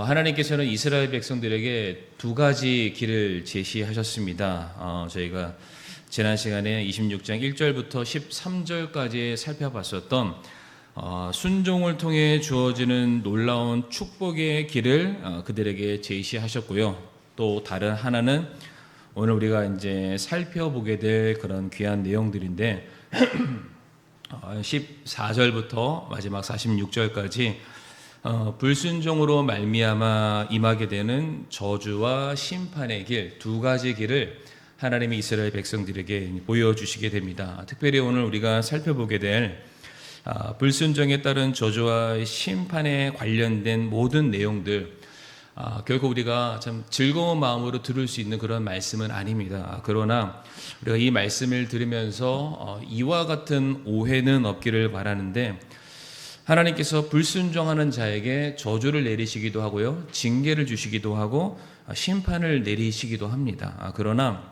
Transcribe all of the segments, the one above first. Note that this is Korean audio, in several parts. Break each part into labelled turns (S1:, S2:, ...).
S1: 하나님께서는 이스라엘 백성들에게 두 가지 길을 제시하셨습니다. 저희가 지난 시간에 26장 1절부터 13절까지 살펴봤었던 순종을 통해 주어지는 놀라운 축복의 길을 그들에게 제시하셨고요. 또 다른 하나는 오늘 우리가 이제 살펴보게 될 그런 귀한 내용들인데 14절부터 마지막 46절까지 불순종으로 말미암아 임하게 되는 저주와 심판의 길, 두 가지 길을 하나님이 이스라엘 백성들에게 보여주시게 됩니다. 특별히 오늘 우리가 살펴보게 될 불순종에 따른 저주와 심판에 관련된 모든 내용들, 결코 우리가 참 즐거운 마음으로 들을 수 있는 그런 말씀은 아닙니다. 그러나 우리가 이 말씀을 들으면서 이와 같은 오해는 없기를 바라는데, 하나님께서 불순종하는 자에게 저주를 내리시기도 하고요, 징계를 주시기도 하고 심판을 내리시기도 합니다. 그러나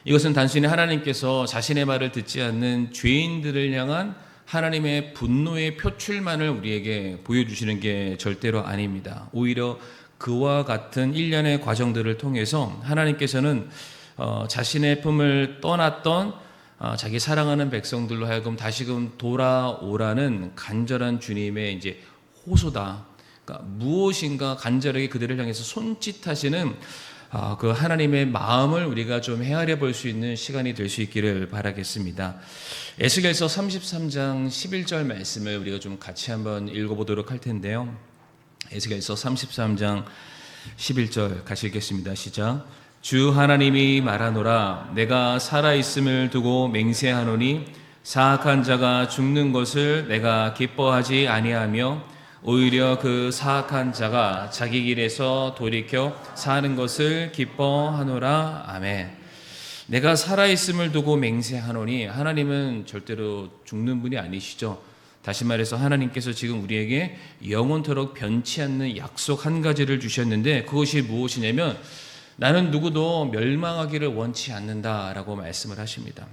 S1: 이것은 단순히 하나님께서 자신의 말을 듣지 않는 죄인들을 향한 하나님의 분노의 표출만을 우리에게 보여주시는 게 절대로 아닙니다. 오히려 그와 같은 일련의 과정들을 통해서 하나님께서는 자신의 품을 떠났던 자기 사랑하는 백성들로 하여금 다시금 돌아오라는 간절한 주님의 이제 호소다. 그러니까 무엇인가 간절하게 그들을 향해서 손짓하시는 그 하나님의 마음을 우리가 좀 헤아려 볼 수 있는 시간이 될 수 있기를 바라겠습니다. 에스겔서 33장 11절 말씀을 우리가 좀 같이 한번 읽어보도록 할 텐데요. 에스겔서 33장 11절 같이 읽겠습니다. 시작. 주 하나님이 말하노라. 내가 살아있음을 두고 맹세하노니 사악한 자가 죽는 것을 내가 기뻐하지 아니하며 오히려 그 사악한 자가 자기 길에서 돌이켜 사는 것을 기뻐하노라. 아멘. 내가 살아있음을 두고 맹세하노니, 하나님은 절대로 죽는 분이 아니시죠. 다시 말해서 하나님께서 지금 우리에게 영원토록 변치 않는 약속 한 가지를 주셨는데, 그것이 무엇이냐면 나는 누구도 멸망하기를 원치 않는다라고 말씀을 하십니다.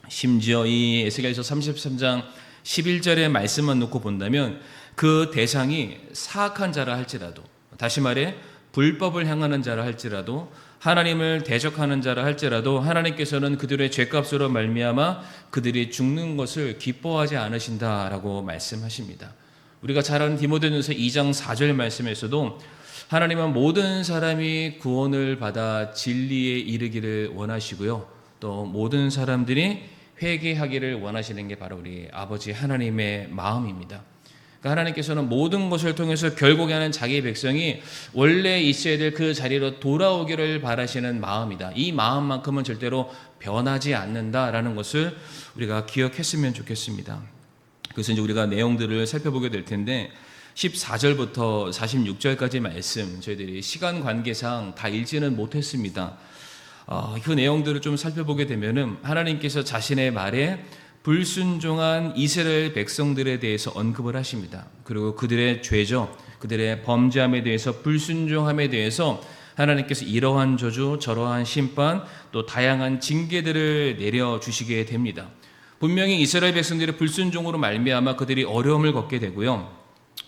S1: 심지어 이 에스겔서 33장 11절의 말씀만 놓고 본다면 그 대상이 사악한 자라 할지라도, 다시 말해 불법을 행하는 자라 할지라도, 하나님을 대적하는 자라 할지라도 하나님께서는 그들의 죄값으로 말미암아 그들이 죽는 것을 기뻐하지 않으신다라고 말씀하십니다. 우리가 잘 아는 디모데전서 2장 4절 말씀에서도 하나님은 모든 사람이 구원을 받아 진리에 이르기를 원하시고요, 또 모든 사람들이 회개하기를 원하시는 게 바로 우리 아버지 하나님의 마음입니다. 그러니까 하나님께서는 모든 것을 통해서 결국에는 자기 백성이 원래 있어야 될 그 자리로 돌아오기를 바라시는 마음이다. 이 마음만큼은 절대로 변하지 않는다라는 것을 우리가 기억했으면 좋겠습니다. 그래서 이제 우리가 내용들을 살펴보게 될 텐데, 14절부터 46절까지 말씀 저희들이 시간 관계상 다 읽지는 못했습니다. 그 내용들을 좀 살펴보게 되면은 하나님께서 자신의 말에 불순종한 이스라엘 백성들에 대해서 언급을 하십니다. 그리고 그들의 죄죠, 그들의 범죄함에 대해서, 불순종함에 대해서 하나님께서 이러한 저주 저러한 심판, 또 다양한 징계들을 내려주시게 됩니다. 분명히 이스라엘 백성들의 불순종으로 말미암아 그들이 어려움을 겪게 되고요,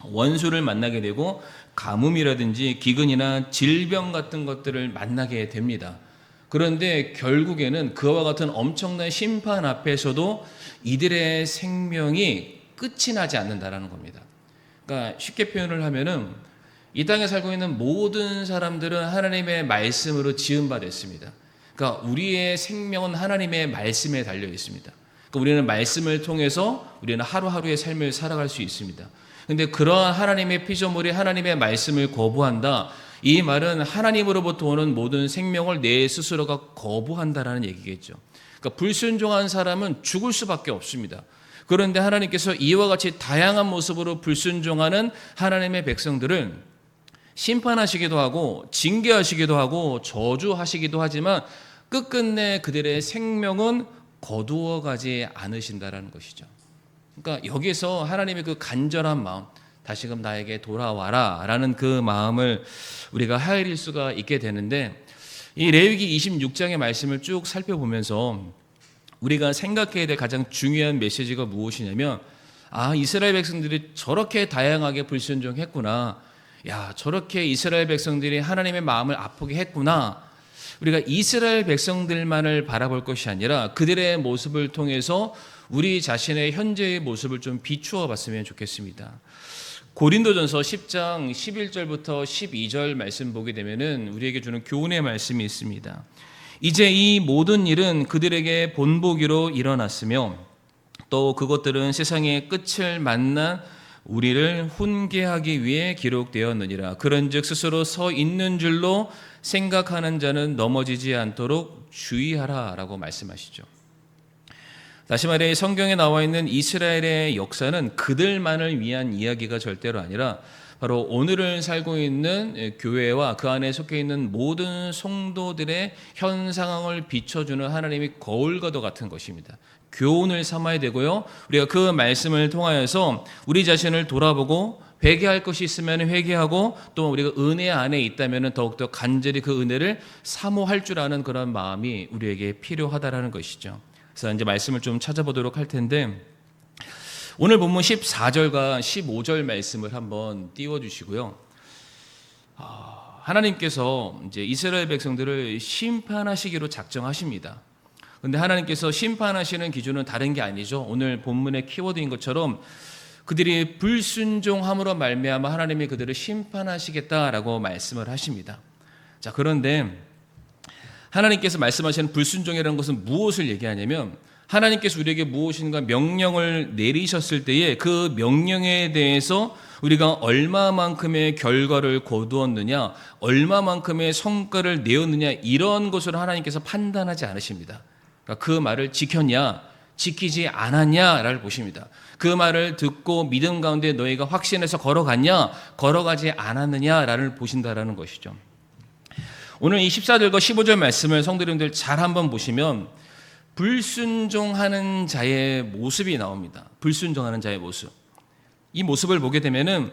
S1: 원수를 만나게 되고 가뭄이라든지 기근이나 질병 같은 것들을 만나게 됩니다. 그런데 결국에는 그와 같은 엄청난 심판 앞에서도 이들의 생명이 끝이 나지 않는다라는 겁니다. 그러니까 쉽게 표현을 하면은 이 땅에 살고 있는 모든 사람들은 하나님의 말씀으로 지은 바 됐습니다. 그러니까 우리의 생명은 하나님의 말씀에 달려 있습니다. 그러니까 우리는 말씀을 통해서 우리는 하루하루의 삶을 살아갈 수 있습니다. 근데 그러한 하나님의 피조물이 하나님의 말씀을 거부한다, 이 말은 하나님으로부터 오는 모든 생명을 내 스스로가 거부한다라는 얘기겠죠. 그러니까 불순종한 사람은 죽을 수밖에 없습니다. 그런데 하나님께서 이와 같이 다양한 모습으로 불순종하는 하나님의 백성들을 심판하시기도 하고 징계하시기도 하고 저주하시기도 하지만 끝끝내 그들의 생명은 거두어가지 않으신다라는 것이죠. 그러니까 여기서 하나님의 그 간절한 마음, 다시금 나에게 돌아와라 라는 그 마음을 우리가 헤아릴 수가 있게 되는데, 이 레위기 26장의 말씀을 쭉 살펴보면서 우리가 생각해야 될 가장 중요한 메시지가 무엇이냐면, 이스라엘 백성들이 저렇게 다양하게 불순종했구나, 야, 저렇게 이스라엘 백성들이 하나님의 마음을 아프게 했구나. 우리가 이스라엘 백성들만을 바라볼 것이 아니라 그들의 모습을 통해서 우리 자신의 현재의 모습을 좀 비추어 봤으면 좋겠습니다. 고린도전서 10장 11절부터 12절 말씀 보게 되면은 우리에게 주는 교훈의 말씀이 있습니다. 이제 이 모든 일은 그들에게 본보기로 일어났으며 또 그것들은 세상의 끝을 만난 우리를 훈계하기 위해 기록되었느니라. 그런즉 스스로 서 있는 줄로 생각하는 자는 넘어지지 않도록 주의하라라고 말씀하시죠. 다시 말해 성경에 나와 있는 이스라엘의 역사는 그들만을 위한 이야기가 절대로 아니라 바로 오늘을 살고 있는 교회와 그 안에 속해 있는 모든 성도들의 현 상황을 비춰주는 하나님의 거울과도 같은 것입니다. 교훈을 삼아야 되고요. 우리가 그 말씀을 통하여서 우리 자신을 돌아보고 회개할 것이 있으면 회개하고 또 우리가 은혜 안에 있다면 더욱더 간절히 그 은혜를 사모할 줄 아는 그런 마음이 우리에게 필요하다라는 것이죠. 그래서 이제 말씀을 좀 찾아보도록 할 텐데 오늘 본문 14절과 15절 말씀을 한번 띄워주시고요. 하나님께서 이제 이스라엘 백성들을 심판하시기로 작정하십니다. 그런데 하나님께서 심판하시는 기준은 다른 게 아니죠. 오늘 본문의 키워드인 것처럼 그들이 불순종함으로 말미암아 하나님이 그들을 심판하시겠다라고 말씀을 하십니다. 자, 그런데 하나님께서 말씀하시는 불순종이라는 것은 무엇을 얘기하냐면 하나님께서 우리에게 무엇인가 명령을 내리셨을 때에 그 명령에 대해서 우리가 얼마만큼의 결과를 거두었느냐, 얼마만큼의 성과를 내었느냐 이런 것을 하나님께서 판단하지 않으십니다. 그러니까 그 말을 지켰냐, 지키지 않았냐를 보십니다. 그 말을 듣고 믿음 가운데 너희가 확신해서 걸어갔냐, 걸어가지 않았느냐를 보신다라는 것이죠. 오늘 이 14절과 15절 말씀을 성도님들 잘 한번 보시면 불순종하는 자의 모습이 나옵니다. 불순종하는 자의 모습. 이 모습을 보게 되면은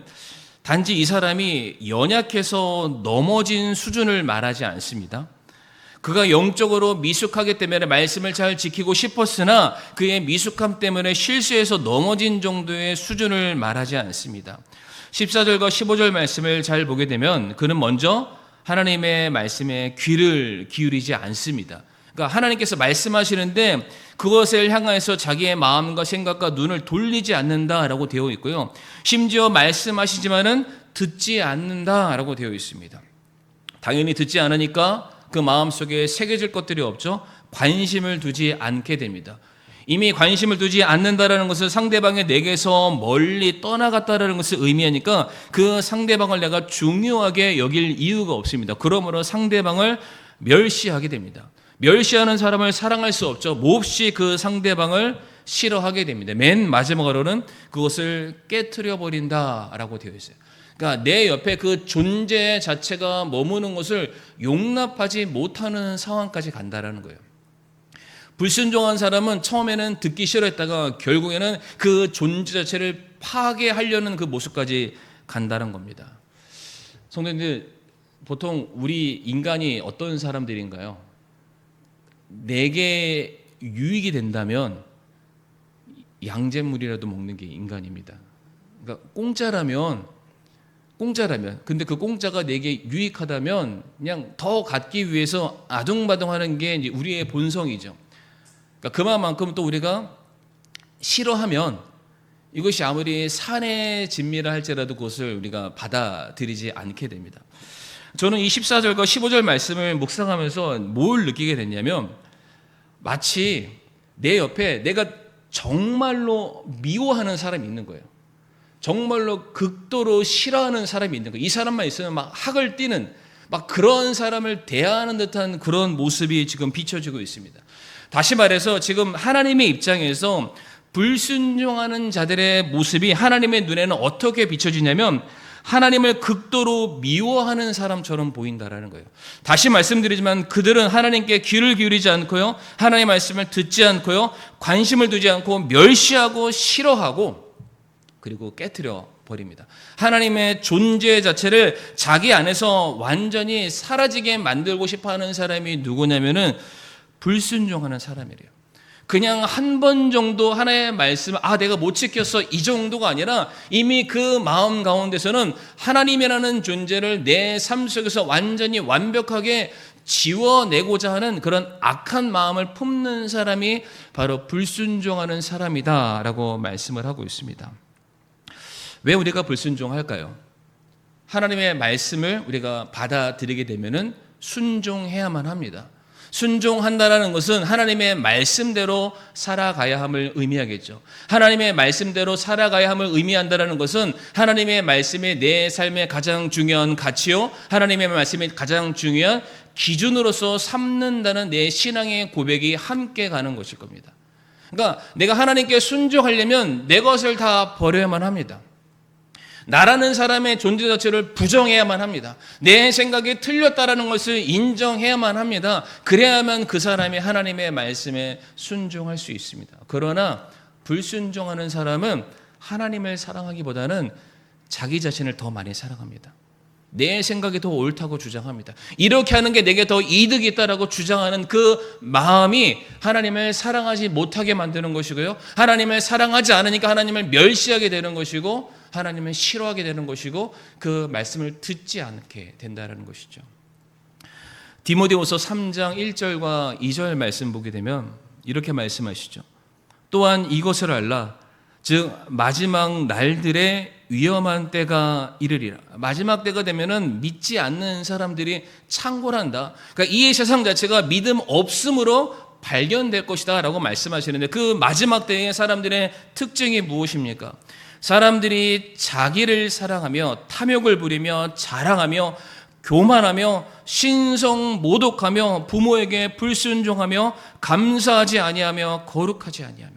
S1: 단지 이 사람이 연약해서 넘어진 수준을 말하지 않습니다. 그가 영적으로 미숙하기 때문에 말씀을 잘 지키고 싶었으나 그의 미숙함 때문에 실수해서 넘어진 정도의 수준을 말하지 않습니다. 14절과 15절 말씀을 잘 보게 되면 그는 먼저 하나님의 말씀에 귀를 기울이지 않습니다. 그러니까 하나님께서 말씀하시는데 그것을 향해서 자기의 마음과 생각과 눈을 돌리지 않는다라고 되어 있고요. 심지어 말씀하시지만은 듣지 않는다라고 되어 있습니다. 당연히 듣지 않으니까 그 마음속에 새겨질 것들이 없죠. 관심을 두지 않게 됩니다. 이미 관심을 두지 않는다라는 것은 상대방의 내게서 멀리 떠나갔다라는 것을 의미하니까 그 상대방을 내가 중요하게 여길 이유가 없습니다. 그러므로 상대방을 멸시하게 됩니다. 멸시하는 사람을 사랑할 수 없죠. 몹시 그 상대방을 싫어하게 됩니다. 맨 마지막으로는 그것을 깨트려 버린다라고 되어 있어요. 그러니까 내 옆에 그 존재 자체가 머무는 것을 용납하지 못하는 상황까지 간다라는 거예요. 불순종한 사람은 처음에는 듣기 싫어했다가 결국에는 그 존재 자체를 파괴하려는 그 모습까지 간다는 겁니다. 성도님들, 보통 우리 인간이 어떤 사람들인가요? 내게 유익이 된다면 양잿물이라도 먹는 게 인간입니다. 그러니까 공짜라면 근데 그 공짜가 내게 유익하다면 그냥 더 갖기 위해서 아둥바둥하는 게 이제 우리의 본성이죠. 그러니까 그만큼 또 우리가 싫어하면 이것이 아무리 산의 진미라 할지라도 그것을 우리가 받아들이지 않게 됩니다. 저는 이 14절과 15절 말씀을 묵상하면서 뭘 느끼게 됐냐면 마치 내 옆에 내가 정말로 미워하는 사람이 있는 거예요. 정말로 극도로 싫어하는 사람이 있는 거예요. 이 사람만 있으면 막 학을 띠는 막 그런 사람을 대하는 듯한 그런 모습이 지금 비춰지고 있습니다. 다시 말해서 지금 하나님의 입장에서 불순종하는 자들의 모습이 하나님의 눈에는 어떻게 비춰지냐면 하나님을 극도로 미워하는 사람처럼 보인다라는 거예요. 다시 말씀드리지만 그들은 하나님께 귀를 기울이지 않고요, 하나님의 말씀을 듣지 않고요, 관심을 두지 않고 멸시하고 싫어하고 그리고 깨트려 버립니다. 하나님의 존재 자체를 자기 안에서 완전히 사라지게 만들고 싶어하는 사람이 누구냐면은 불순종하는 사람이래요. 그냥 한 번 정도 하나의 말씀을 내가 못 지켰어 이 정도가 아니라 이미 그 마음 가운데서는 하나님이라는 존재를 내 삶 속에서 완전히 완벽하게 지워내고자 하는 그런 악한 마음을 품는 사람이 바로 불순종하는 사람이다라고 말씀을 하고 있습니다. 왜 우리가 불순종할까요? 하나님의 말씀을 우리가 받아들이게 되면은 순종해야만 합니다. 순종한다라는 것은 하나님의 말씀대로 살아가야 함을 의미하겠죠. 하나님의 말씀대로 살아가야 함을 의미한다라는 것은 하나님의 말씀이 내 삶의 가장 중요한 가치요, 하나님의 말씀이 가장 중요한 기준으로서 삼는다는 내 신앙의 고백이 함께 가는 것일 겁니다. 그러니까 내가 하나님께 순종하려면 내 것을 다 버려야만 합니다. 나라는 사람의 존재 자체를 부정해야만 합니다. 내 생각이 틀렸다라는 것을 인정해야만 합니다. 그래야만 그 사람이 하나님의 말씀에 순종할 수 있습니다. 그러나 불순종하는 사람은 하나님을 사랑하기보다는 자기 자신을 더 많이 사랑합니다. 내 생각이 더 옳다고 주장합니다. 이렇게 하는 게 내게 더 이득이 있다라고 주장하는 그 마음이 하나님을 사랑하지 못하게 만드는 것이고요. 하나님을 사랑하지 않으니까 하나님을 멸시하게 되는 것이고 하나님을 싫어하게 되는 것이고 그 말씀을 듣지 않게 된다는 것이죠. 디모데후서 3장 1절과 2절 말씀 보게 되면 이렇게 말씀하시죠. 또한 이것을 알라. 즉 마지막 날들의 위험한 때가 이르리라. 마지막 때가 되면은 믿지 않는 사람들이 창궐한다. 그러니까 이 세상 자체가 믿음 없음으로 발견될 것이다 라고 말씀하시는데 그 마지막 때의 사람들의 특징이 무엇입니까? 사람들이 자기를 사랑하며 탐욕을 부리며 자랑하며 교만하며 신성 모독하며 부모에게 불순종하며 감사하지 아니하며 거룩하지 아니하며.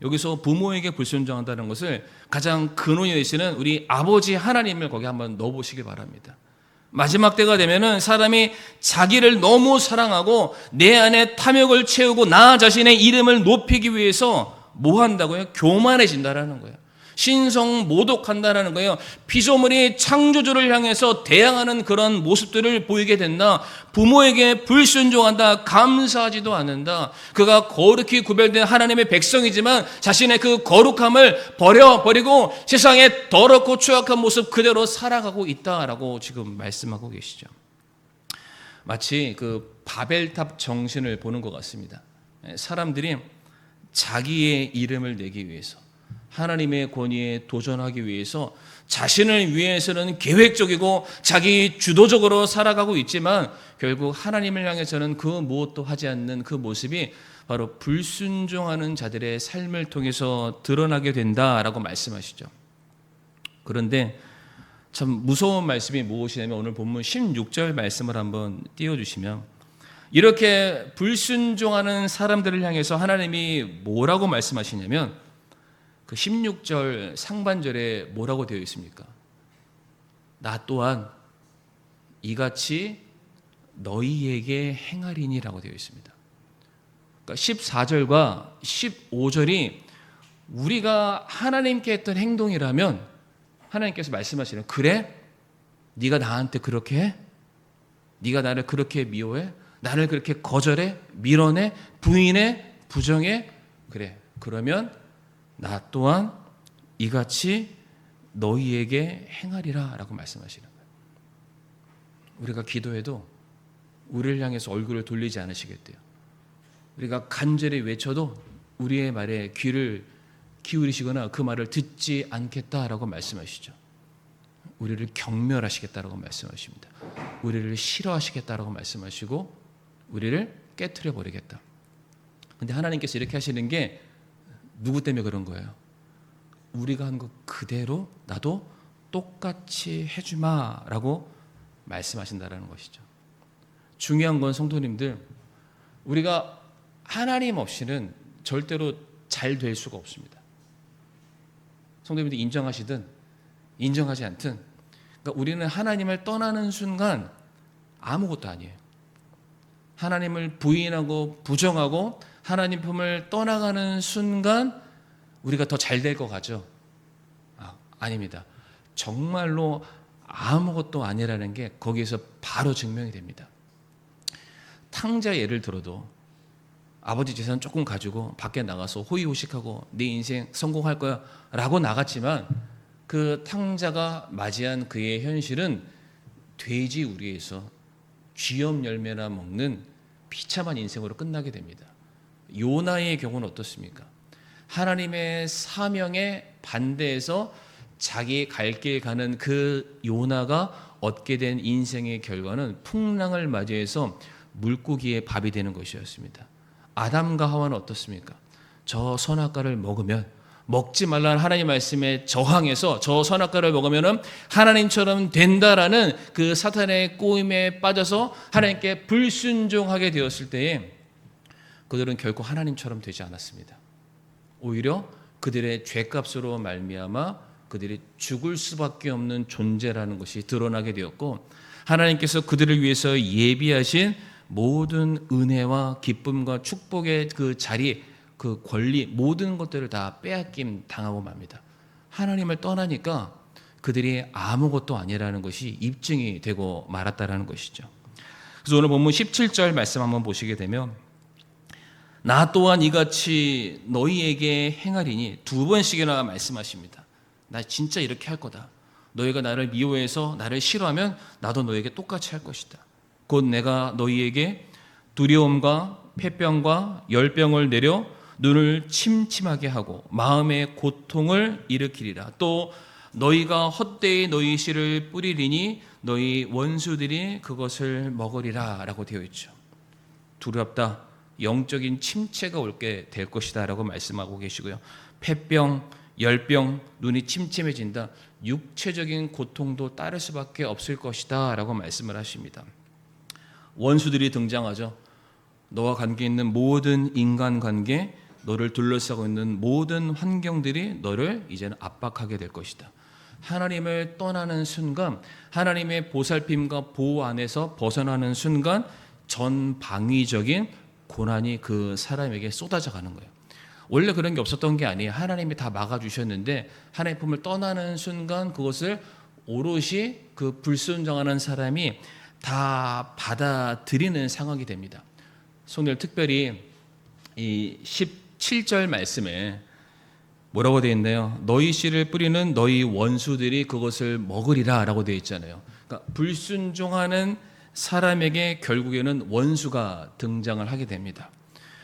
S1: 여기서 부모에게 불순종한다는 것을 가장 근원이 되시는 우리 아버지 하나님을 거기 한번 넣어보시기 바랍니다. 마지막 때가 되면은 사람이 자기를 너무 사랑하고 내 안에 탐욕을 채우고 나 자신의 이름을 높이기 위해서 뭐 한다고요? 교만해진다라는 거예요. 신성 모독한다라는 거예요. 피조물이 창조주를 향해서 대항하는 그런 모습들을 보이게 된다. 부모에게 불순종한다. 감사하지도 않는다. 그가 거룩히 구별된 하나님의 백성이지만 자신의 그 거룩함을 버리고 세상에 더럽고 추악한 모습 그대로 살아가고 있다라고 지금 말씀하고 계시죠. 마치 그 바벨탑 정신을 보는 것 같습니다. 사람들이 자기의 이름을 내기 위해서 하나님의 권위에 도전하기 위해서 자신을 위해서는 계획적이고 자기 주도적으로 살아가고 있지만 결국 하나님을 향해서는 그 무엇도 하지 않는 그 모습이 바로 불순종하는 자들의 삶을 통해서 드러나게 된다라고 말씀하시죠. 그런데 참 무서운 말씀이 무엇이냐면 오늘 본문 16절 말씀을 한번 띄워주시면 이렇게 불순종하는 사람들을 향해서 하나님이 뭐라고 말씀하시냐면 그 16절 상반절에 뭐라고 되어 있습니까? 나 또한 이같이 너희에게 행하리니라고 되어 있습니다. 그러니까 14절과 15절이 우리가 하나님께 했던 행동이라면 하나님께서 말씀하시는 그래? 네가 나한테 그렇게 해? 네가 나를 그렇게 미워해? 나를 그렇게 거절해? 밀어내? 부인해? 부정해? 그래. 그러면 나 또한 이같이 너희에게 행하리라 라고 말씀하시는 거예요. 우리가 기도해도 우리를 향해서 얼굴을 돌리지 않으시겠대요. 우리가 간절히 외쳐도 우리의 말에 귀를 기울이시거나 그 말을 듣지 않겠다라고 말씀하시죠. 우리를 경멸하시겠다라고 말씀하십니다. 우리를 싫어하시겠다라고 말씀하시고 우리를 깨트려 버리겠다. 근데 하나님께서 이렇게 하시는 게 누구 때문에 그런 거예요? 우리가 한 것 그대로 나도 똑같이 해주마라고 말씀하신다라는 것이죠. 중요한 건 성도님들, 우리가 하나님 없이는 절대로 잘 될 수가 없습니다. 성도님들 인정하시든 인정하지 않든, 그러니까 우리는 하나님을 떠나는 순간 아무것도 아니에요. 하나님을 부인하고 부정하고 하나님 품을 떠나가는 순간 우리가 더 잘 될 것 같죠? 아닙니다. 정말로 아무것도 아니라는 게 거기에서 바로 증명이 됩니다. 탕자 예를 들어도 아버지 재산 조금 가지고 밖에 나가서 호의호식하고 내 인생 성공할 거야 라고 나갔지만 그 탕자가 맞이한 그의 현실은 돼지 우리에서 쥐염 열매나 먹는 비참한 인생으로 끝나게 됩니다. 요나의 경우는 어떻습니까? 하나님의 사명에 반대해서 자기 갈 길 가는 그 요나가 얻게 된 인생의 결과는 풍랑을 맞이해서 물고기의 밥이 되는 것이었습니다. 아담과 하와는 어떻습니까? 저 선악과를 먹으면, 먹지 말라는 하나님 말씀에 저항해서 저 선악과를 먹으면 하나님처럼 된다라는 그 사탄의 꼬임에 빠져서 하나님께 불순종하게 되었을 때에 그들은 결코 하나님처럼 되지 않았습니다. 오히려 그들의 죄값으로 말미암아 그들이 죽을 수밖에 없는 존재라는 것이 드러나게 되었고, 하나님께서 그들을 위해서 예비하신 모든 은혜와 기쁨과 축복의 그 자리, 그 권리, 모든 것들을 다 빼앗김 당하고 맙니다. 하나님을 떠나니까 그들이 아무것도 아니라는 것이 입증이 되고 말았다라는 것이죠. 그래서 오늘 본문 17절 말씀 한번 보시게 되면, 나 또한 이같이 너희에게 행하리니, 두 번씩이나 말씀하십니다. 나 진짜 이렇게 할 거다. 너희가 나를 미워해서 나를 싫어하면 나도 너에게 똑같이 할 것이다. 곧 내가 너희에게 두려움과 폐병과 열병을 내려 눈을 침침하게 하고 마음의 고통을 일으키리라. 또 너희가 헛되이 너희 씨를 뿌리리니 너희 원수들이 그것을 먹으리라 라고 되어 있죠. 두렵다, 영적인 침체가 올게 될 것이다 라고 말씀하고 계시고요. 폐병, 열병, 눈이 침침해진다, 육체적인 고통도 따를 수밖에 없을 것이다 라고 말씀을 하십니다. 원수들이 등장하죠. 너와 관계 있는 모든 인간관계, 너를 둘러싸고 있는 모든 환경들이 너를 이제는 압박하게 될 것이다. 하나님을 떠나는 순간, 하나님의 보살핌과 보호 안에서 벗어나는 순간 전방위적인 고난이 그 사람에게 쏟아져 가는 거예요. 원래 그런 게 없었던 게 아니에요. 하나님이 다 막아주셨는데 하나님의 품을 떠나는 순간 그것을 오롯이 그 불순종하는 사람이 다 받아들이는 상황이 됩니다. 오늘 특별히 이 17절 말씀에 뭐라고 되어 있나요? 너희 씨를 뿌리는 너희 원수들이 그것을 먹으리라 라고 되어 있잖아요. 그러니까 불순종하는 사람에게 결국에는 원수가 등장을 하게 됩니다.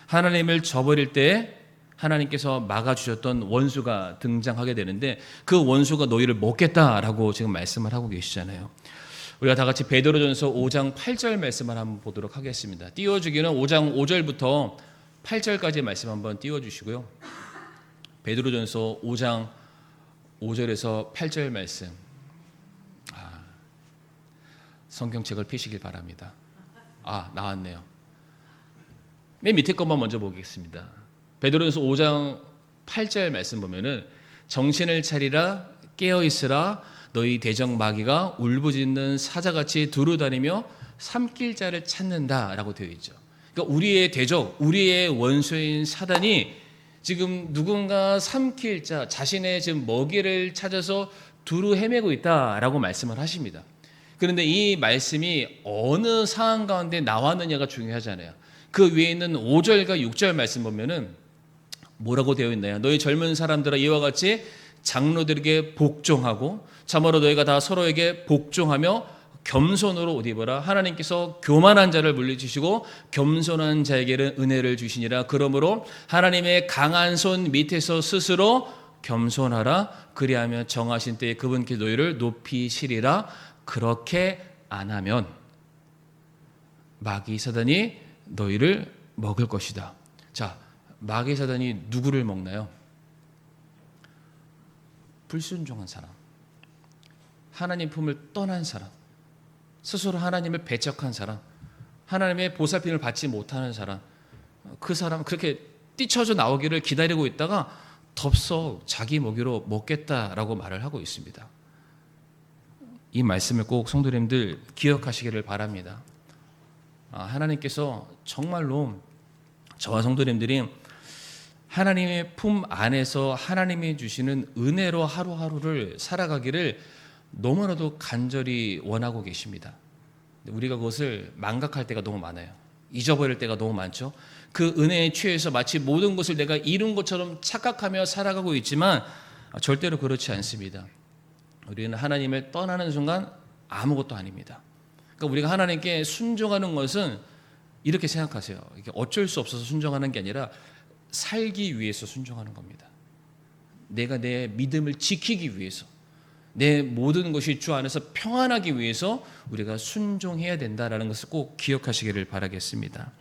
S1: 하나님을 저버릴 때 하나님께서 막아주셨던 원수가 등장하게 되는데, 그 원수가 너희를 먹겠다라고 지금 말씀을 하고 계시잖아요. 우리가 다 같이 베드로전서 5장 8절 말씀을 한번 보도록 하겠습니다. 띄워주기는 5장 5절부터 8절까지 말씀 한번 띄워주시고요. 베드로전서 5장 5절에서 8절 말씀, 성경책을 펴시길 바랍니다. 나왔네요. 맨 밑에 것만 먼저 보겠습니다. 베드로전서 5장 8절 말씀 보면은, 정신을 차리라, 깨어 있으라, 너희 대적 마귀가 울부짖는 사자같이 두루다니며 삼킬 자를 찾는다라고 되어 있죠. 그러니까 우리의 대적, 우리의 원수인 사단이 지금 누군가 삼킬 자, 자신의 지금 먹이를 찾아서 두루 헤매고 있다라고 말씀을 하십니다. 그런데 이 말씀이 어느 상황 가운데 나왔느냐가 중요하잖아요. 그 위에 있는 5절과 6절 말씀 보면은 뭐라고 되어 있나요? 너희 젊은 사람들아, 이와 같이 장로들에게 복종하고, 참으로 너희가 다 서로에게 복종하며 겸손으로 옷 입어라. 하나님께서 교만한 자를 물리치시고 겸손한 자에게는 은혜를 주시니라. 그러므로 하나님의 강한 손 밑에서 스스로 겸손하라. 그리하면 정하신 때에 그분께 너희를 높이시리라. 그렇게 안 하면 마귀 사단이 너희를 먹을 것이다. 자, 마귀 사단이 누구를 먹나요? 불순종한 사람, 하나님 품을 떠난 사람, 스스로 하나님을 배척한 사람, 하나님의 보살핌을 받지 못하는 사람, 그 사람 그렇게 뛰쳐져 나오기를 기다리고 있다가 덥석 자기 먹이로 먹겠다라고 말을 하고 있습니다. 이 말씀을 꼭 성도님들 기억하시기를 바랍니다. 하나님께서 정말로 저와 성도님들이 하나님의 품 안에서 하나님이 주시는 은혜로 하루하루를 살아가기를 너무나도 간절히 원하고 계십니다. 우리가 그것을 망각할 때가 너무 많아요. 잊어버릴 때가 너무 많죠. 그 은혜에 취해서 마치 모든 것을 내가 이룬 것처럼 착각하며 살아가고 있지만 절대로 그렇지 않습니다. 우리는 하나님을 떠나는 순간 아무것도 아닙니다. 그러니까 우리가 하나님께 순종하는 것은 이렇게 생각하세요. 이게 어쩔 수 없어서 순종하는 게 아니라 살기 위해서 순종하는 겁니다. 내가 내 믿음을 지키기 위해서, 내 모든 것이 주 안에서 평안하기 위해서 우리가 순종해야 된다라는 것을 꼭 기억하시기를 바라겠습니다.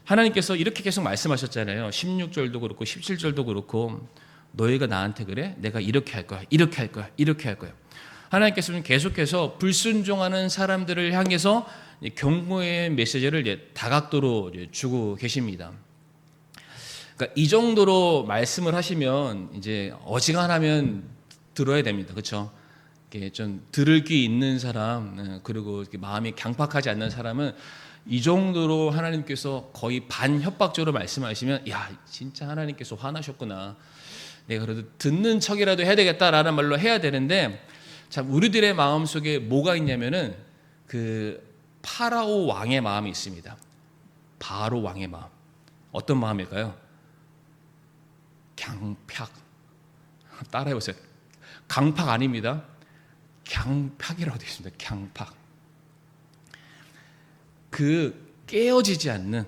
S1: 하나님께서 이렇게 계속 말씀하셨잖아요. 16절도 그렇고 17절도 그렇고 너희가 나한테 그래? 내가 이렇게 할 거야. 이렇게 할 거야. 이렇게 할 거야. 하나님께서는 계속해서 불순종하는 사람들을 향해서 경고의 메시지를 다각도로 주고 계십니다. 그러니까 이 정도로 말씀을 하시면 이제 어지간하면 들어야 됩니다. 그렇죠? 좀 들을 귀 있는 사람, 그리고 마음이 강팍하지 않는 사람은 이 정도로 하나님께서 거의 반협박적으로 말씀하시면 야, 진짜 하나님께서 화나셨구나. 내가 그래도 듣는 척이라도 해야 되겠다라는 말로 해야 되는데, 참 우리들의 마음속에 뭐가 있냐면은 그 파라오 왕의 마음이 있습니다. 바로 왕의 마음. 어떤 마음일까요? 강팍. 따라해보세요. 강팍 아닙니다. 강팍이라고 되어 있습니다. 강팍. 그 깨어지지 않는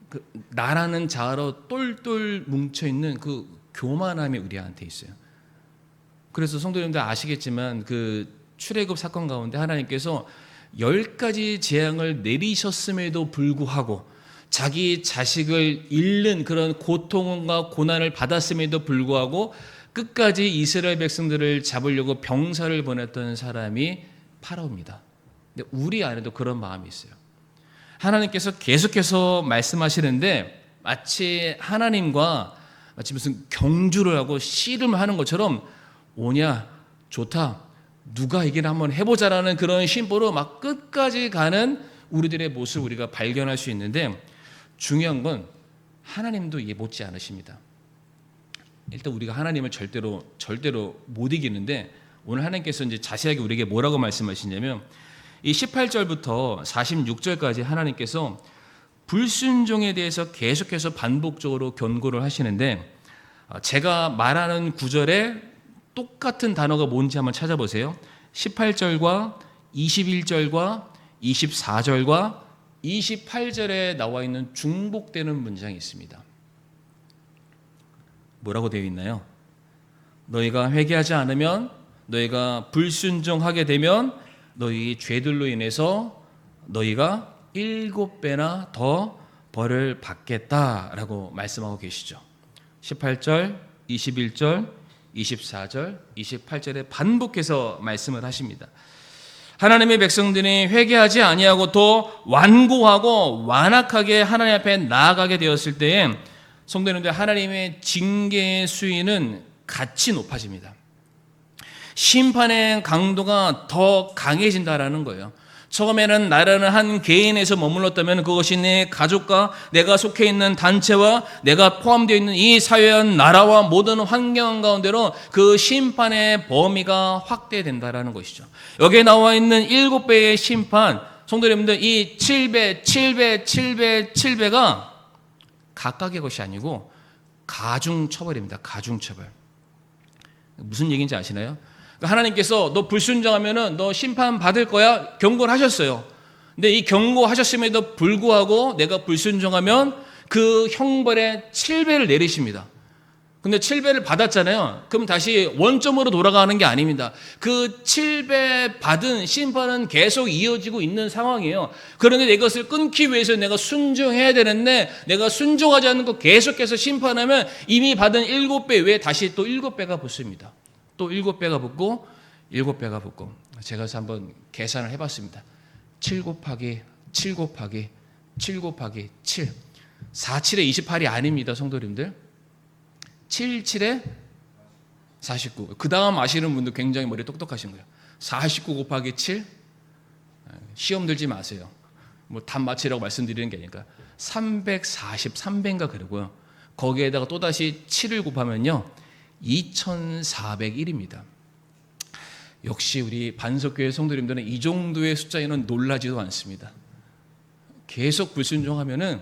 S1: 그 나라는 자아로 똘똘 뭉쳐있는 그 교만함이 우리한테 있어요. 그래서 성도님들 아시겠지만 그 출애굽 사건 가운데 하나님께서 10가지 재앙을 내리셨음에도 불구하고 자기 자식을 잃는 그런 고통과 고난을 받았음에도 불구하고 끝까지 이스라엘 백성들을 잡으려고 병사를 보냈던 사람이 파라오입니다. 근데 우리 안에도 그런 마음이 있어요. 하나님께서 계속해서 말씀하시는데 마치 하나님과 마치 무슨 경주를 하고 씨름을 하는 것처럼 오냐 좋다 누가 이기나 한번 해보자라는 그런 심보로 막 끝까지 가는 우리들의 모습을 우리가 발견할 수 있는데, 중요한 건 하나님도 이해 못지 않으십니다. 일단 우리가 하나님을 절대로 못 이기는데, 오늘 하나님께서 이제 자세하게 우리에게 뭐라고 말씀하시냐면 이 18절부터 46절까지 하나님께서 불순종에 대해서 계속해서 반복적으로 경고를 하시는데, 제가 말하는 구절에 똑같은 단어가 뭔지 한번 찾아보세요. 18절과 21절과 24절과 28절에 나와 있는 중복되는 문장이 있습니다. 뭐라고 되어 있나요? 너희가 회개하지 않으면, 너희가 불순종하게 되면 너희 죄들로 인해서 너희가 7배나 더 벌을 받겠다라고 말씀하고 계시죠. 18절, 21절, 24절, 28절에 반복해서 말씀을 하십니다. 하나님의 백성들이 회개하지 아니하고 더 완고하고 완악하게 하나님 앞에 나아가게 되었을 때에 성도님들, 하나님의 징계의 수위는 같이 높아집니다. 심판의 강도가 더 강해진다라는 거예요. 처음에는 나라는 한 개인에서 머물렀다면 그것이 내 가족과 내가 속해 있는 단체와 내가 포함되어 있는 이 사회와 나라와 모든 환경 가운데로 그 심판의 범위가 확대된다라는 것이죠. 여기에 나와 있는 7배의 심판, 성도 여러분들, 이 7배가 각각의 것이 아니고 가중처벌입니다. 가중처벌. 무슨 얘기인지 아시나요? 하나님께서 너 불순종하면은 너 심판 받을 거야 경고를 하셨어요. 근데 이 경고하셨음에도 불구하고 내가 불순종하면 그 형벌의 7배를 내리십니다. 근데 7배를 받았잖아요. 그럼 다시 원점으로 돌아가는 게 아닙니다. 그 7배 받은 심판은 계속 이어지고 있는 상황이에요. 그런데 이것을 끊기 위해서 내가 순종해야 되는데 내가 순종하지 않는 거 계속해서 심판하면 이미 받은 7배 외에 다시 또 7배가 붙습니다. 또 7배가 붙고 7배가 붙고, 제가 그래서 한번 계산을 해봤습니다. 7 곱하기 7 곱하기 7 곱하기 7 47에 28이 아닙니다. 성도님들, 7, 7에 49. 그 다음 아시는 분들 굉장히 머리 똑똑하신 거예요. 49 곱하기 7, 시험 들지 마세요. 뭐 답 맞히라고 말씀드리는 게 아니니까 343배인가 그러고요. 거기에다가 또다시 7을 곱하면요 2401입니다. 역시 우리 반석교회 성도님들은 이 정도의 숫자에는 놀라지도 않습니다. 계속 불순종하면은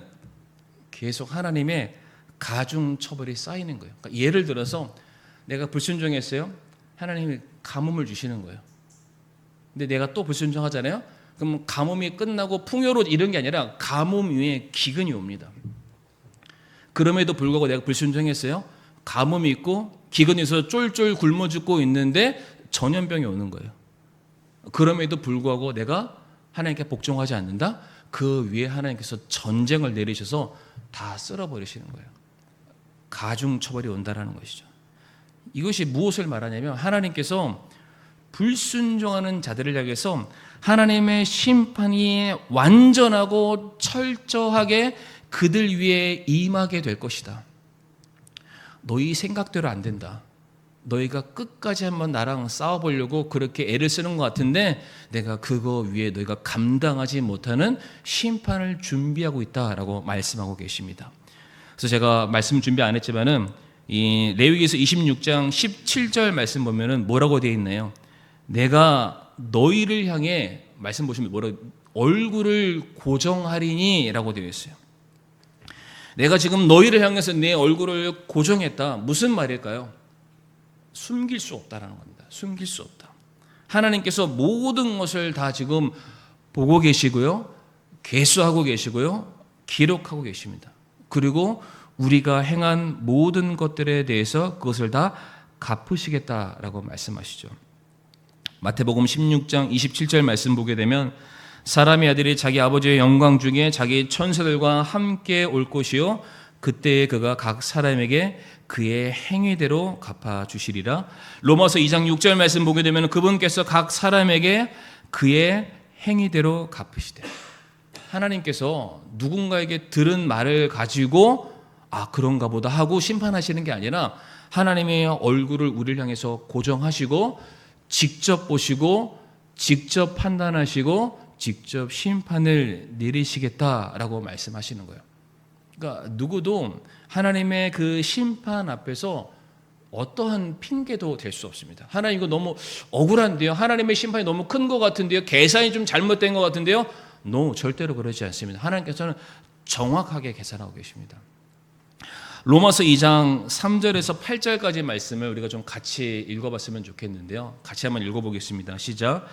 S1: 계속 하나님의 가중 처벌이 쌓이는 거예요. 그러니까 예를 들어서 내가 불순종했어요. 하나님이 가뭄을 주시는 거예요. 근데 내가 또 불순종하잖아요. 그럼 가뭄이 끝나고 풍요로 이런 게 아니라 가뭄 위에 기근이 옵니다. 그럼에도 불구하고 내가 불순종했어요. 가뭄이 있고 기근이 있어서 쫄쫄 굶어 죽고 있는데 전염병이 오는 거예요. 그럼에도 불구하고 내가 하나님께 복종하지 않는다? 그 위에 하나님께서 전쟁을 내리셔서 다 쓸어버리시는 거예요. 가중 처벌이 온다라는 것이죠. 이것이 무엇을 말하냐면 하나님께서 불순종하는 자들을 향해서 하나님의 심판이 완전하고 철저하게 그들 위에 임하게 될 것이다. 너희 생각대로 안 된다. 너희가 끝까지 한번 나랑 싸워보려고 그렇게 애를 쓰는 것 같은데 내가 그거 위에 너희가 감당하지 못하는 심판을 준비하고 있다라고 말씀하고 계십니다. 그래서 제가 말씀 준비 안 했지만은 이 레위기서 26장 17절 말씀 보면은 뭐라고 되어 있나요? 내가 너희를 향해 말씀 보시면 뭐라고 얼굴을 고정하리니라고 되어 있어요. 내가 지금 너희를 향해서 내 얼굴을 고정했다. 무슨 말일까요? 숨길 수 없다라는 겁니다. 숨길 수 없다. 하나님께서 모든 것을 다 지금 보고 계시고요. 계수하고 계시고요. 기록하고 계십니다. 그리고 우리가 행한 모든 것들에 대해서 그것을 다 갚으시겠다라고 말씀하시죠. 마태복음 16장 27절 말씀 보게 되면 사람의 아들이 자기 아버지의 영광 중에 자기 천사들과 함께 올 것이요 그때에 그가 각 사람에게 그의 행위대로 갚아주시리라. 로마서 2장 6절 말씀 보게 되면 그분께서 각 사람에게 그의 행위대로 갚으시되 하나님께서 누군가에게 들은 말을 가지고 그런가 보다 하고 심판하시는 게 아니라 하나님의 얼굴을 우리를 향해서 고정하시고 직접 보시고 직접 판단하시고 직접 심판을 내리시겠다라고 말씀하시는 거예요. 그러니까 누구도 하나님의 그 심판 앞에서 어떠한 핑계도 될 수 없습니다. 하나님 이거 너무 억울한데요. 하나님의 심판이 너무 큰 것 같은데요. 계산이 좀 잘못된 것 같은데요. No, 절대로 그러지 않습니다. 하나님께서는 정확하게 계산하고 계십니다. 로마서 2장 3절에서 8절까지 말씀을 우리가 좀 같이 읽어봤으면 좋겠는데요. 같이 한번 읽어보겠습니다. 시작.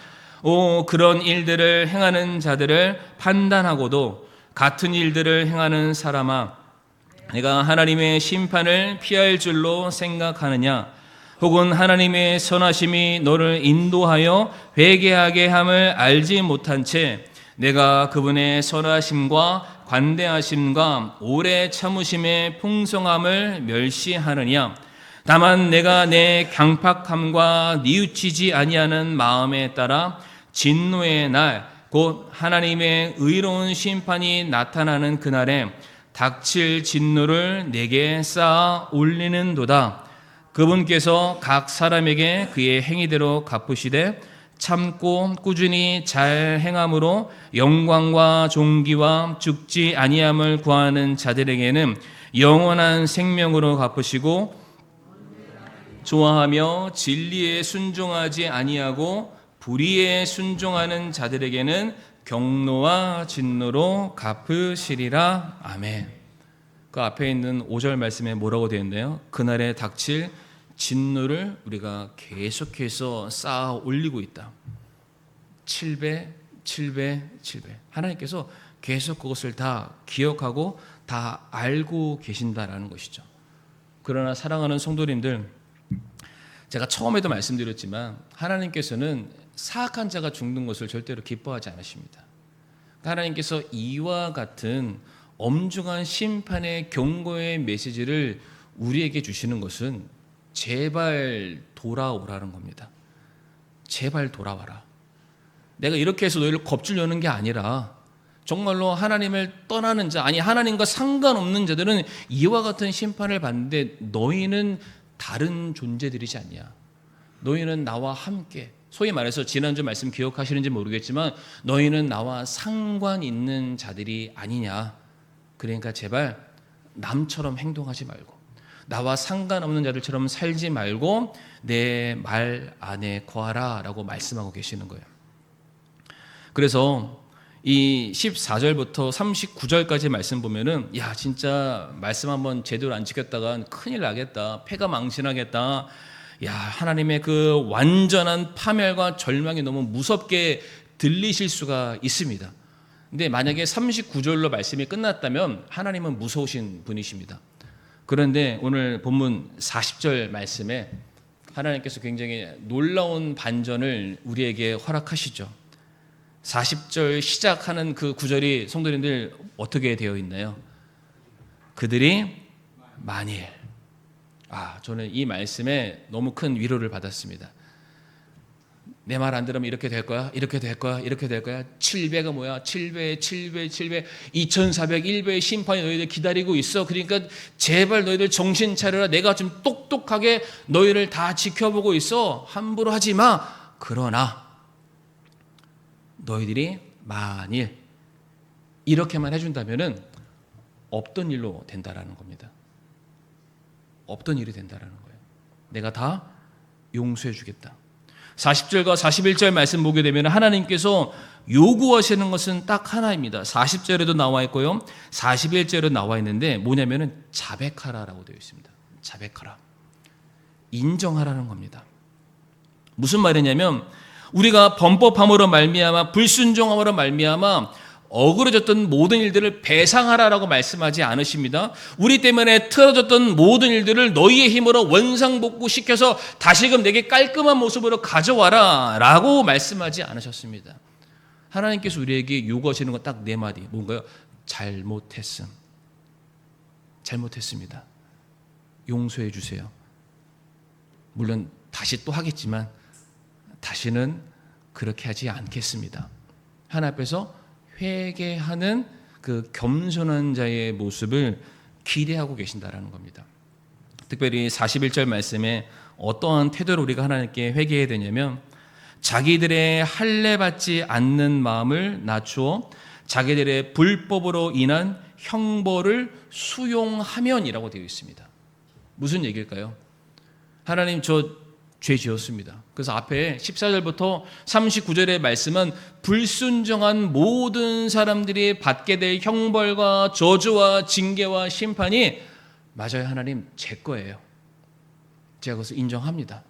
S1: 그런 일들을 행하는 자들을 판단하고도 같은 일들을 행하는 사람아 내가 하나님의 심판을 피할 줄로 생각하느냐 혹은 하나님의 선하심이 너를 인도하여 회개하게 함을 알지 못한 채 내가 그분의 선하심과 관대하심과 오래 참으심의 풍성함을 멸시하느냐 다만 내가 내 강팍함과 뉘우치지 아니하는 마음에 따라 진노의 날 곧 하나님의 의로운 심판이 나타나는 그날에 닥칠 진노를 내게 쌓아 올리는도다. 그분께서 각 사람에게 그의 행위대로 갚으시되 참고 꾸준히 잘 행함으로 영광과 존귀와 죽지 아니함을 구하는 자들에게는 영원한 생명으로 갚으시고 좋아하며 진리에 순종하지 아니하고 불의에 순종하는 자들에게는 경노와 진노로 갚으시리라. 아멘. 그 앞에 있는 5절 말씀에 뭐라고 되어 있나요? 그날에 닥칠 진노를 우리가 계속해서 쌓아 올리고 있다. 7배, 7배, 7배. 하나님께서 계속 그것을 다 기억하고 다 알고 계신다라는 것이죠. 그러나 사랑하는 성도님들, 제가 처음에도 말씀드렸지만 하나님께서는 사악한 자가 죽는 것을 절대로 기뻐하지 않으십니다. 하나님께서 이와 같은 엄중한 심판의 경고의 메시지를 우리에게 주시는 것은 제발 돌아오라는 겁니다. 제발 돌아와라. 내가 이렇게 해서 너희를 겁주려는 게 아니라 정말로 하나님을 떠나는 자, 아니 하나님과 상관없는 자들은 이와 같은 심판을 받는데 너희는 다른 존재들이지 않냐. 너희는 나와 함께, 소위 말해서 지난주 말씀 기억하시는지 모르겠지만 너희는 나와 상관 있는 자들이 아니냐. 그러니까 제발 남처럼 행동하지 말고 나와 상관없는 자들처럼 살지 말고 내 말 안에 거하라 라고 말씀하고 계시는 거예요. 그래서 이 14절부터 39절까지 말씀 보면은 야 진짜 말씀 한번 제대로 안 지켰다간 큰일 나겠다. 패가 망신하겠다. 야 하나님의 그 완전한 파멸과 절망이 너무 무섭게 들리실 수가 있습니다. 근데 만약에 39절로 말씀이 끝났다면 하나님은 무서우신 분이십니다. 그런데 오늘 본문 40절 말씀에 하나님께서 굉장히 놀라운 반전을 우리에게 허락하시죠. 40절 시작하는 그 구절이 성도님들 어떻게 되어 있나요? 그들이 만일. 저는 이 말씀에 너무 큰 위로를 받았습니다. 내 말 안 들으면 이렇게 될 거야, 이렇게 될 거야, 이렇게 될 거야. 7배가 뭐야? 7배, 2401배의 심판이 너희들 기다리고 있어. 그러니까 제발 너희들 정신 차려라. 내가 좀 똑똑하게 너희를 다 지켜보고 있어. 함부로 하지 마. 그러나 너희들이 만일 이렇게만 해준다면은 없던 일로 된다라는 겁니다. 없던 일이 된다라는 거예요. 내가 다 용서해 주겠다. 40절과 41절 말씀 보게 되면 하나님께서 요구하시는 것은 딱 하나입니다. 40절에도 나와 있고요. 41절에도 나와 있는데 뭐냐면은 자백하라라고 되어 있습니다. 자백하라. 인정하라는 겁니다. 무슨 말이냐면 우리가 범법함으로 말미암아 불순종함으로 말미암아 억울해졌던 모든 일들을 배상하라라고 말씀하지 않으십니다. 우리 때문에 틀어졌던 모든 일들을 너희의 힘으로 원상복구시켜서 다시금 내게 깔끔한 모습으로 가져와라 라고 말씀하지 않으셨습니다. 하나님께서 우리에게 요구하시는 건 딱 네 마디. 뭔가요? 잘못했음. 잘못했습니다. 용서해 주세요. 물론 다시 또 하겠지만 다시는 그렇게 하지 않겠습니다. 하나님 앞에서 회개하는 그 겸손한 자의 모습을 기대하고 계신다라는 겁니다. 특별히 41절 말씀에 어떠한 태도로 우리가 하나님께 회개해야 되냐면 자기들의 할례 받지 않는 마음을 낮추어 자기들의 불법으로 인한 형벌을 수용하면이라고 되어 있습니다. 무슨 얘기일까요? 하나님 저 죄 지었습니다. 그래서 앞에 14절부터 39절의 말씀은 불순종한 모든 사람들이 받게 될 형벌과 저주와 징계와 심판이 맞아요. 하나님 제 거예요. 제가 그것을 인정합니다.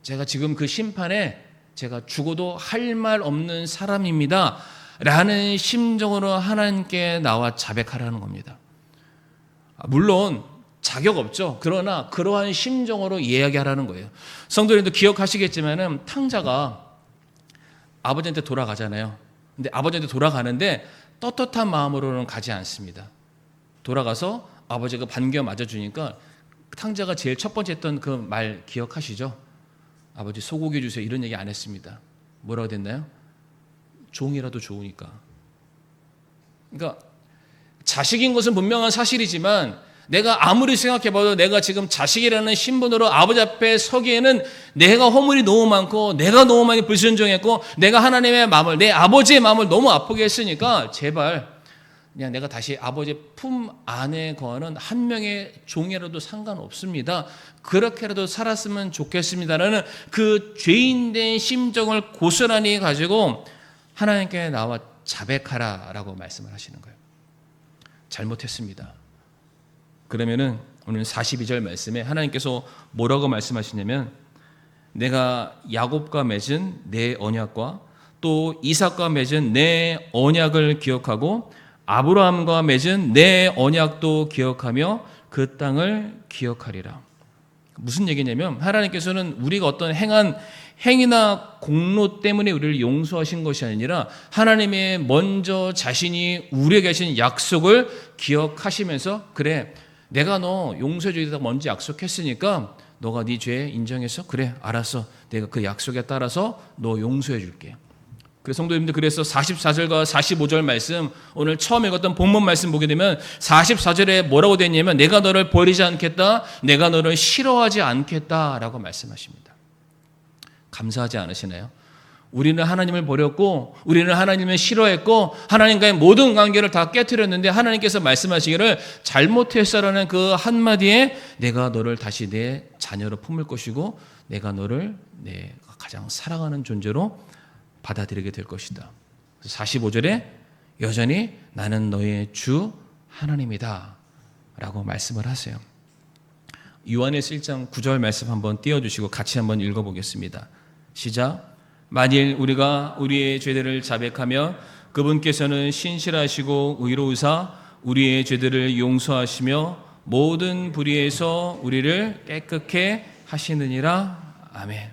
S1: 제가 지금 그 심판에 제가 죽어도 할 말 없는 사람입니다. 라는 심정으로 하나님께 나와 자백하라는 겁니다. 물론 자격 없죠. 그러나 그러한 심정으로 이야기하라는 거예요. 성도님도 기억하시겠지만은 탕자가 아버지한테 돌아가잖아요. 근데 아버지한테 돌아가는데 떳떳한 마음으로는 가지 않습니다. 돌아가서 아버지가 반겨 맞아주니까 탕자가 제일 첫 번째 했던 그 말 기억하시죠? 아버지 소고기 주세요. 이런 얘기 안 했습니다. 뭐라고 됐나요? 종이라도 좋으니까. 그러니까 자식인 것은 분명한 사실이지만 내가 아무리 생각해봐도 내가 지금 자식이라는 신분으로 아버지 앞에 서기에는 내가 허물이 너무 많고 내가 너무 많이 불순종했고 내가 하나님의 마음을 내 아버지의 마음을 너무 아프게 했으니까 제발 그냥 내가 다시 아버지의 품 안에 거하는 한 명의 종이라도 상관없습니다. 그렇게라도 살았으면 좋겠습니다라는 그 죄인된 심정을 고스란히 가지고 하나님께 나와 자백하라라고 말씀을 하시는 거예요. 잘못했습니다. 그러면은 오늘 42절 말씀에 하나님께서 뭐라고 말씀하시냐면 내가 야곱과 맺은 내 언약과 또 이삭과 맺은 내 언약을 기억하고 아브라함과 맺은 내 언약도 기억하며 그 땅을 기억하리라. 무슨 얘기냐면 하나님께서는 우리가 어떤 행한 행위나 공로 때문에 우리를 용서하신 것이 아니라 하나님의 먼저 자신이 우리에게 하신 약속을 기억하시면서 그래 내가 너 용서해 주겠다 먼저 약속했으니까 너가 네 죄 인정했어? 그래 알았어. 내가 그 약속에 따라서 너 용서해 줄게. 그래서 성도님들 그래서 44절과 45절 말씀 오늘 처음 읽었던 본문 말씀 보게 되면 44절에 뭐라고 되어 있냐면 내가 너를 버리지 않겠다. 내가 너를 싫어하지 않겠다라고 말씀하십니다. 감사하지 않으시나요? 우리는 하나님을 버렸고 우리는 하나님을 싫어했고 하나님과의 모든 관계를 다 깨트렸는데 하나님께서 말씀하시기를 잘못했어라는 그 한마디에 내가 너를 다시 내 자녀로 품을 것이고 내가 너를 내 가장 사랑하는 존재로 받아들이게 될 것이다. 45절에 여전히 나는 너의 주 하나님이다 라고 말씀을 하세요. 요한일서 1장 9절 말씀 한번 띄워주시고 같이 한번 읽어보겠습니다. 시작. 만일 우리가 우리의 죄들을 자백하며 그분께서는 신실하시고 의로우사 우리의 죄들을 용서하시며 모든 불의에서 우리를 깨끗게 하시느니라. 아멘.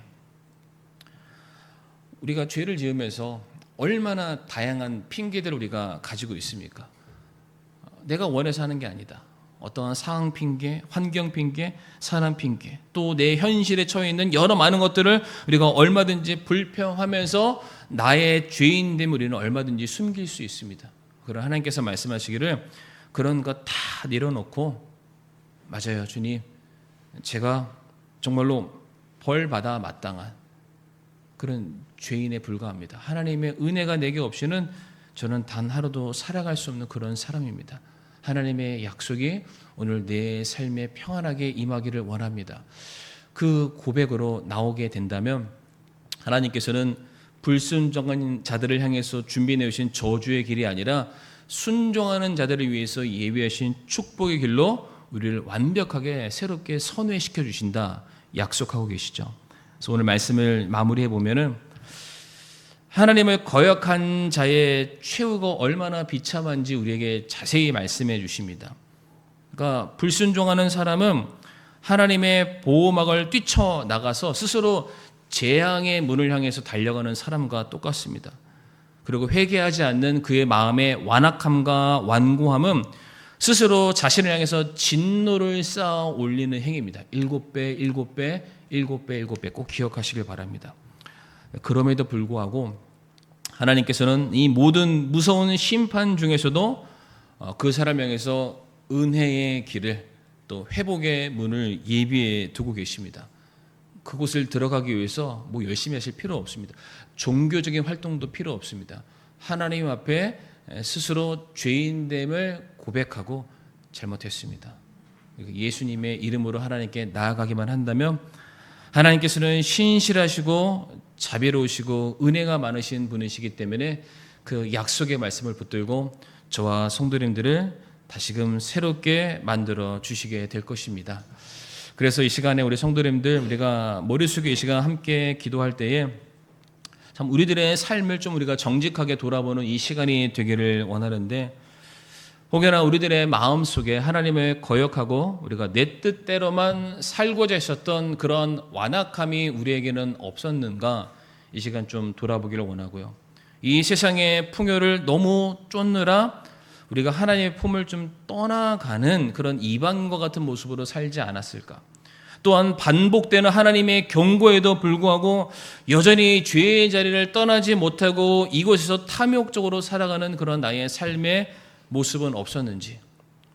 S1: 우리가 죄를 지으면서 얼마나 다양한 핑계들을 우리가 가지고 있습니까? 내가 원해서 하는 게 아니다. 어떠한 상황 핑계, 환경 핑계, 사람 핑계, 또 내 현실에 처해 있는 여러 많은 것들을 우리가 얼마든지 불평하면서 나의 죄인됨을 우리는 얼마든지 숨길 수 있습니다. 그러나 하나님께서 말씀하시기를 그런 것 다 내려놓고 맞아요, 주님. 제가 정말로 벌 받아 마땅한 그런 죄인에 불과합니다. 하나님의 은혜가 내게 없이는 저는 단 하루도 살아갈 수 없는 그런 사람입니다. 하나님의 약속이 오늘 내 삶에 평안하게 임하기를 원합니다. 그 고백으로 나오게 된다면 하나님께서는 불순종한 자들을 향해서 준비해 놓으신 저주의 길이 아니라 순종하는 자들을 위해서 예비하신 축복의 길로 우리를 완벽하게 새롭게 선회시켜 주신다 약속하고 계시죠. 그래서 오늘 말씀을 마무리해 보면은 하나님을 거역한 자의 최후가 얼마나 비참한지 우리에게 자세히 말씀해 주십니다. 그러니까 불순종하는 사람은 하나님의 보호막을 뛰쳐나가서 스스로 재앙의 문을 향해서 달려가는 사람과 똑같습니다. 그리고 회개하지 않는 그의 마음의 완악함과 완고함은 스스로 자신을 향해서 진노를 쌓아 올리는 행위입니다. 7배, 7배, 7배, 7배 꼭 기억하시길 바랍니다. 그럼에도 불구하고 하나님께서는 이 모든 무서운 심판 중에서도 그 사람 향해서 은혜의 길을 또 회복의 문을 예비해 두고 계십니다. 그곳을 들어가기 위해서 뭐 열심히 하실 필요 없습니다. 종교적인 활동도 필요 없습니다. 하나님 앞에 스스로 죄인됨을 고백하고 잘못했습니다. 예수님의 이름으로 하나님께 나아가기만 한다면 하나님께서는 신실하시고 자비로우시고 은혜가 많으신 분이시기 때문에 그 약속의 말씀을 붙들고 저와 성도님들을 다시금 새롭게 만들어 주시게 될 것입니다. 그래서 이 시간에 우리 성도님들 우리가 머릿속에 이 시간 함께 기도할 때에 참 우리들의 삶을 좀 우리가 정직하게 돌아보는 이 시간이 되기를 원하는데 혹여나 우리들의 마음속에 하나님을 거역하고 우리가 내 뜻대로만 살고자 했었던 그런 완악함이 우리에게는 없었는가 이 시간 좀 돌아보기를 원하고요. 이 세상의 풍요를 너무 쫓느라 우리가 하나님의 품을 좀 떠나가는 그런 이방과 같은 모습으로 살지 않았을까. 또한 반복되는 하나님의 경고에도 불구하고 여전히 죄의 자리를 떠나지 못하고 이곳에서 탐욕적으로 살아가는 그런 나의 삶의 모습은 없었는지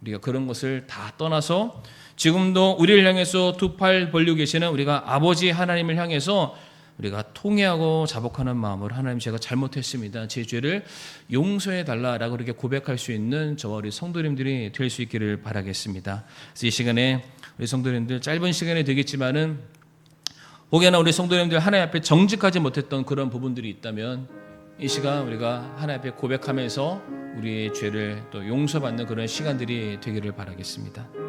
S1: 우리가 그런 것을 다 떠나서 지금도 우리를 향해서 두 팔 벌리고 계시는 우리가 아버지 하나님을 향해서 우리가 통회하고 자복하는 마음으로 하나님 제가 잘못했습니다. 제 죄를 용서해 달라라고 그렇게 고백할 수 있는 저와 우리 성도님들이 될 수 있기를 바라겠습니다. 그래서 이 시간에 우리 성도님들 짧은 시간이 되겠지만은 혹여나 우리 성도님들 하나님 앞에 정직하지 못했던 그런 부분들이 있다면 이 시간 우리가 하나님 앞에 고백하면서 우리의 죄를 또 용서받는 그런 시간들이 되기를 바라겠습니다.